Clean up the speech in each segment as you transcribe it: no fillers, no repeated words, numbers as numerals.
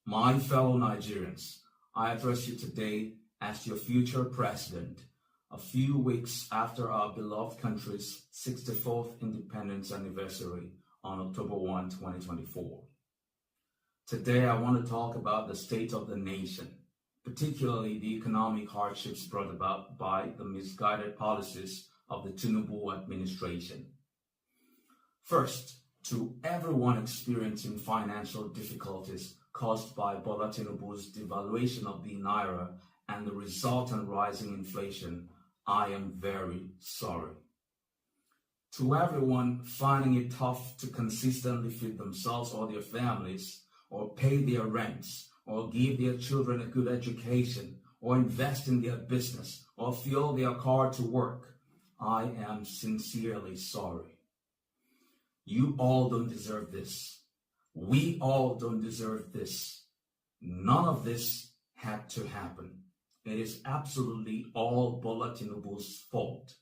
My fellow Nigerians, I address you today as your future president, a few weeks after our beloved country's 64th independence anniversary on October 1, 2024. Today, I want to talk about the state of the nation, particularly the economic hardships brought about by the misguided policies of the Tinubu administration. First, to everyone experiencing financial difficulties caused by Bola Tinubu's devaluation of the Naira and the resultant rising inflation, I am very sorry. To everyone finding it tough to consistently feed themselves or their families, or pay their rents, or give their children a good education, or invest in their business, or fuel their car to work, I am sincerely sorry. You all don't deserve this. We all don't deserve this. None of this had to happen. It is absolutely all Bola Tinubu's fault.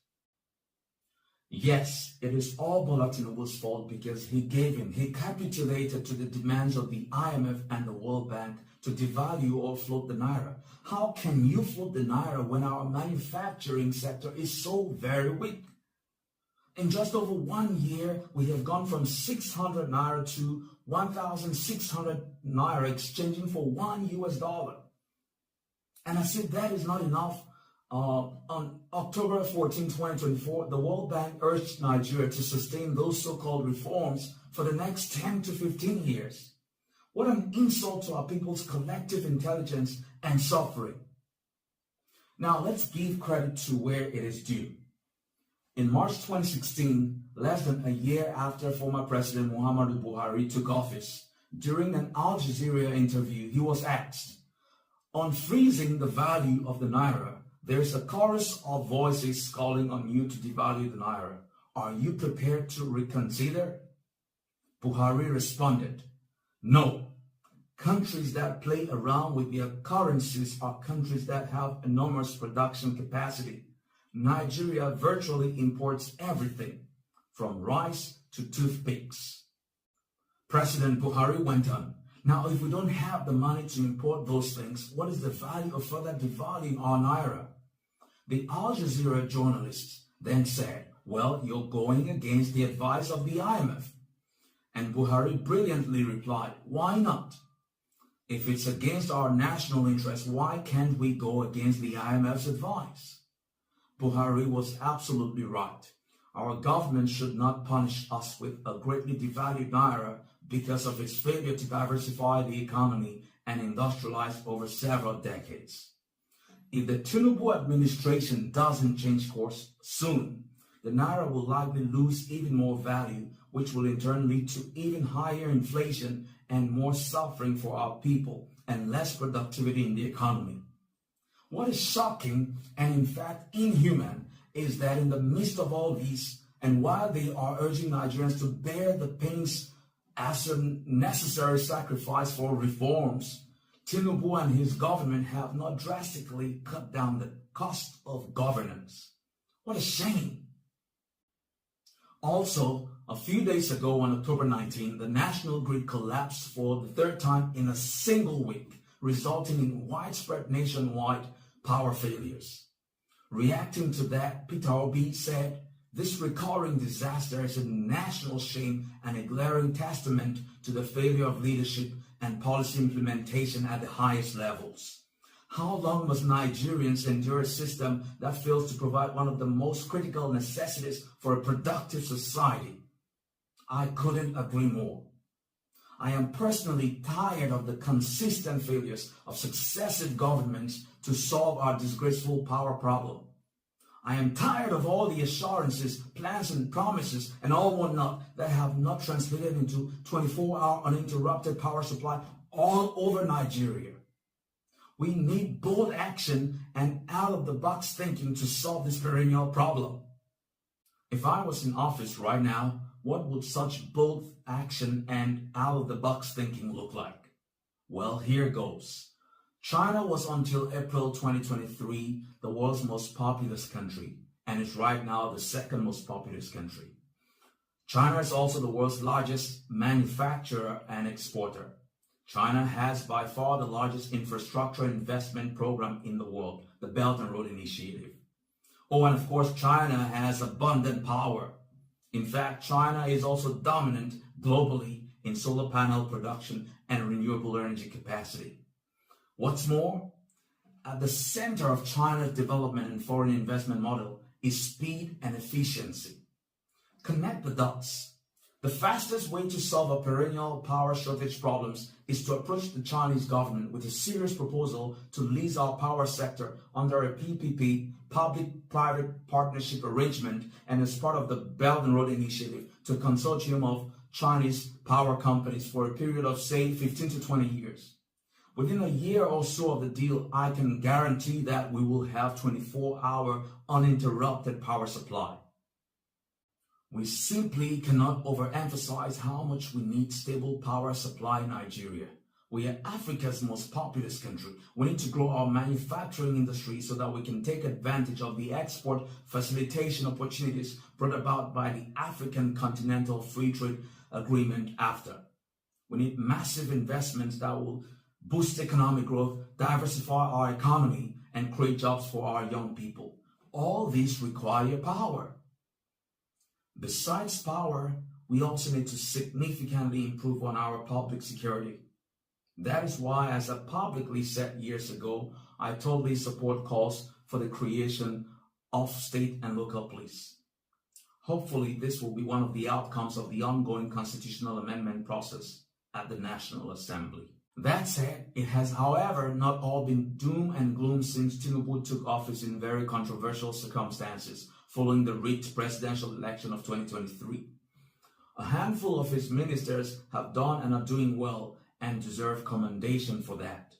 Yes, it is all Bola Tinubu's fault because he capitulated to the demands of the IMF and the World Bank to devalue or float the Naira. How can you float the Naira when our manufacturing sector is so very weak? In just over 1 year, we have gone from 600 Naira to 1,600 Naira exchanging for $1. And I said that is not enough. On October 14, 2024, the World Bank urged Nigeria to sustain those so-called reforms for the next 10 to 15 years. What an insult to our people's collective intelligence and suffering. Now, let's give credit to where it is due. In March 2016, less than a year after former President Muhammadu Buhari took office, during an Al Jazeera interview, he was asked, on freezing the value of the Naira, there is a chorus of voices calling on you to devalue the Naira. Are you prepared to reconsider? Buhari responded, no. Countries that play around with their currencies are countries that have enormous production capacity. Nigeria virtually imports everything, from rice to toothpicks. President Buhari went on, now if we don't have the money to import those things, what is the value of further devaluing our Naira? The Al Jazeera journalist then said, well, you're going against the advice of the IMF. And Buhari brilliantly replied, why not? If it's against our national interest, why can't we go against the IMF's advice? Buhari was absolutely right. Our government should not punish us with a greatly devalued Naira because of its failure to diversify the economy and industrialize over several decades. If the Tinubu administration doesn't change course soon, the Naira will likely lose even more value, which will in turn lead to even higher inflation and more suffering for our people and less productivity in the economy. What is shocking and in fact inhuman is that in the midst of all these, and while they are urging Nigerians to bear the pains as a necessary sacrifice for reforms, Tinubu and his government have not drastically cut down the cost of governance. What a shame. Also, a few days ago on October 19, the national grid collapsed for the third time in a single week, resulting in widespread nationwide power failures. Reacting to that, Peter Obi said, this recurring disaster is a national shame and a glaring testament to the failure of leadership and policy implementation at the highest levels. How long must Nigerians endure a system that fails to provide one of the most critical necessities for a productive society? I couldn't agree more. I am personally tired of the consistent failures of successive governments to solve our disgraceful power problem. I am tired of all the assurances, plans and promises and all whatnot that have not translated into 24-hour uninterrupted power supply all over Nigeria. We need bold action and out-of-the-box thinking to solve this perennial problem. If I was in office right now, what would such bold action and out-of-the-box thinking look like? Well, here goes. China was until April 2023 the world's most populous country and is right now the second most populous country. China is also the world's largest manufacturer and exporter. China has by far the largest infrastructure investment program in the world, the Belt and Road Initiative. Oh, and of course, China has abundant power. In fact, China is also dominant globally in solar panel production and renewable energy capacity. What's more, at the center of China's development and foreign investment model is speed and efficiency. Connect the dots. The fastest way to solve a perennial power shortage problems is to approach the Chinese government with a serious proposal to lease our power sector under a PPP, public-private partnership arrangement, and as part of the Belt and Road Initiative to a consortium of Chinese power companies for a period of, say, 15 to 20 years. Within a year or so of the deal, I can guarantee that we will have 24-hour uninterrupted power supply. We simply cannot overemphasize how much we need stable power supply in Nigeria. We are Africa's most populous country. We need to grow our manufacturing industry so that we can take advantage of the export facilitation opportunities brought about by the African Continental Free Trade Agreement after. We need massive investments that will boost economic growth, diversify our economy, and create jobs for our young people. All these require power. Besides power, we also need to significantly improve on our public security. That is why, as I publicly said years ago, I totally support calls for the creation of state and local police. Hopefully, this will be one of the outcomes of the ongoing constitutional amendment process at the National Assembly. That said, it has, however, not all been doom and gloom since Tinubu took office in very controversial circumstances following the rigged presidential election of 2023. A handful of his ministers have done and are doing well and deserve commendation for that.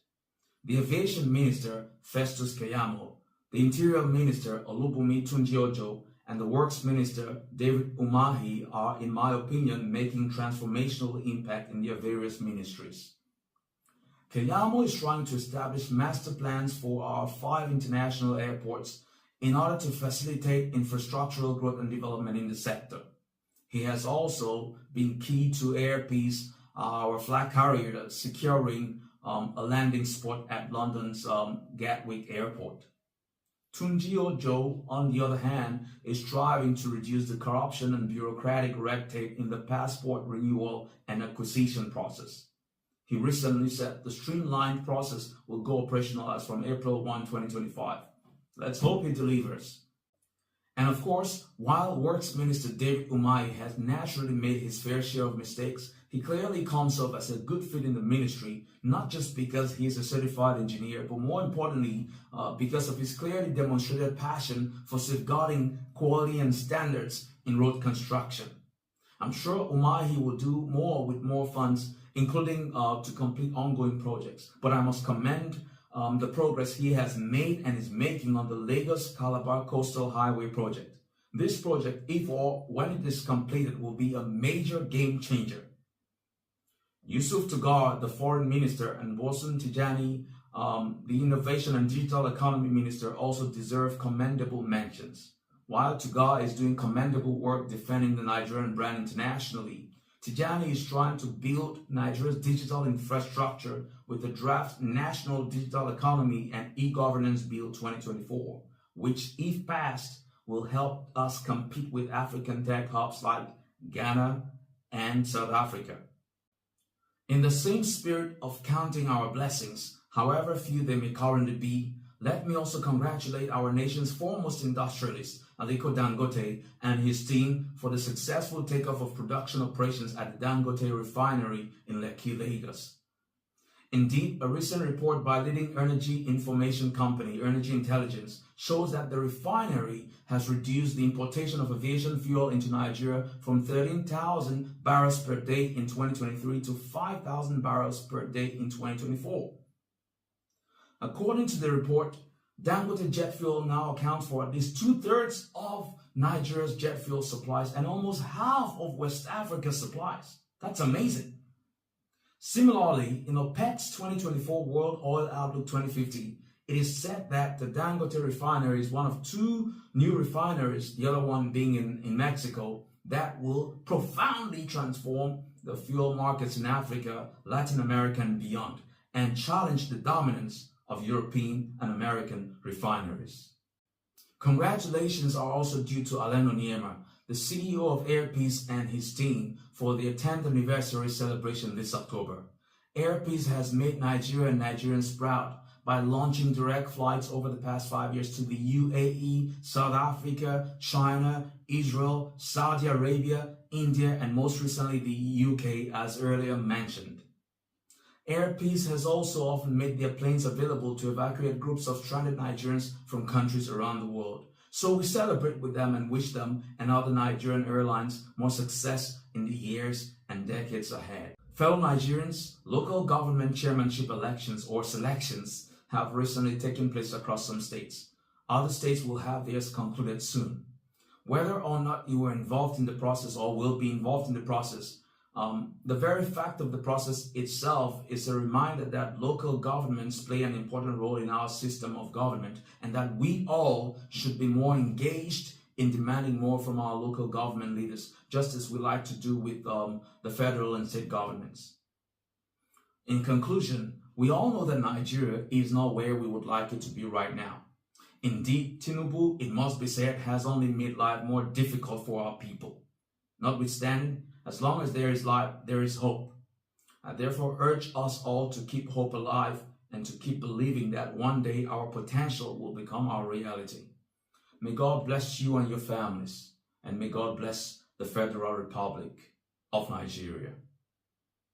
The Aviation Minister, Festus Keyamo, the Interior Minister, Olubunmi Tunji-Ojo, and the Works Minister, David Umahi, are, in my opinion, making transformational impact in their various ministries. Keyamo is trying to establish master plans for our 5 international airports in order to facilitate infrastructural growth and development in the sector. He has also been key to Air Peace, our flag carrier, securing a landing spot at London's Gatwick Airport. Tunji-Ojo, on the other hand, is striving to reduce the corruption and bureaucratic red tape in the passport renewal and acquisition process. He recently said the streamlined process will go operational as from April 1, 2025. Let's hope he delivers. And of course, while Works Minister David Umahi has naturally made his fair share of mistakes, he clearly comes off as a good fit in the ministry, not just because he is a certified engineer, but more importantly, because of his clearly demonstrated passion for safeguarding quality and standards in road construction. I'm sure Umahi will do more with more funds, including to complete ongoing projects. But I must commend the progress he has made and is making on the Lagos-Calabar Coastal Highway project. This project, if or when it is completed, will be a major game changer. Yusuf Tugar, the Foreign Minister, and Bosun Tijani, the Innovation and Digital Economy Minister, also deserve commendable mentions. While Tugar is doing commendable work defending the Nigerian brand internationally, Tijani is trying to build Nigeria's digital infrastructure with the draft National Digital Economy and E-Governance Bill 2024, which, if passed, will help us compete with African tech hubs like Ghana and South Africa. In the same spirit of counting our blessings, however few they may currently be, let me also congratulate our nation's foremost industrialist, Aliko Dangote, and his team for the successful takeoff of production operations at the Dangote refinery in Lekki, Lagos. Indeed, a recent report by leading energy information company, Energy Intelligence, shows that the refinery has reduced the importation of aviation fuel into Nigeria from 13,000 barrels per day in 2023 to 5,000 barrels per day in 2024. According to the report, Dangote jet fuel now accounts for at least 2/3 of Nigeria's jet fuel supplies and almost half of West Africa's supplies. That's amazing. Similarly, in OPEC's 2024 World Oil Outlook 2050, it is said that the Dangote refinery is one of 2 new refineries, the other one being in Mexico, that will profoundly transform the fuel markets in Africa, Latin America, and beyond, and challenge the dominance of European and American refineries. Congratulations are also due to Alain Oniema, the CEO of Airpeace, and his team for their 10th anniversary celebration this October. Airpeace has made Nigeria and Nigerians proud by launching direct flights over the past 5 years to the UAE, South Africa, China, Israel, Saudi Arabia, India, and most recently the UK, as earlier mentioned. Airpeace has also often made their planes available to evacuate groups of stranded Nigerians from countries around the world. So we celebrate with them and wish them and other Nigerian airlines more success in the years and decades ahead. Fellow Nigerians, local government chairmanship elections or selections have recently taken place across some states. Other states will have theirs concluded soon. Whether or not you were involved in the process or will be involved in the process, the very fact of the process itself is a reminder that local governments play an important role in our system of government, and that we all should be more engaged in demanding more from our local government leaders, just as we like to do with the federal and state governments. In conclusion, we all know that Nigeria is not where we would like it to be right now. Indeed, Tinubu, it must be said, has only made life more difficult for our people. Notwithstanding, as long as there is life, there is hope. I therefore urge us all to keep hope alive and to keep believing that one day our potential will become our reality. May God bless you and your families, and may God bless the Federal Republic of Nigeria.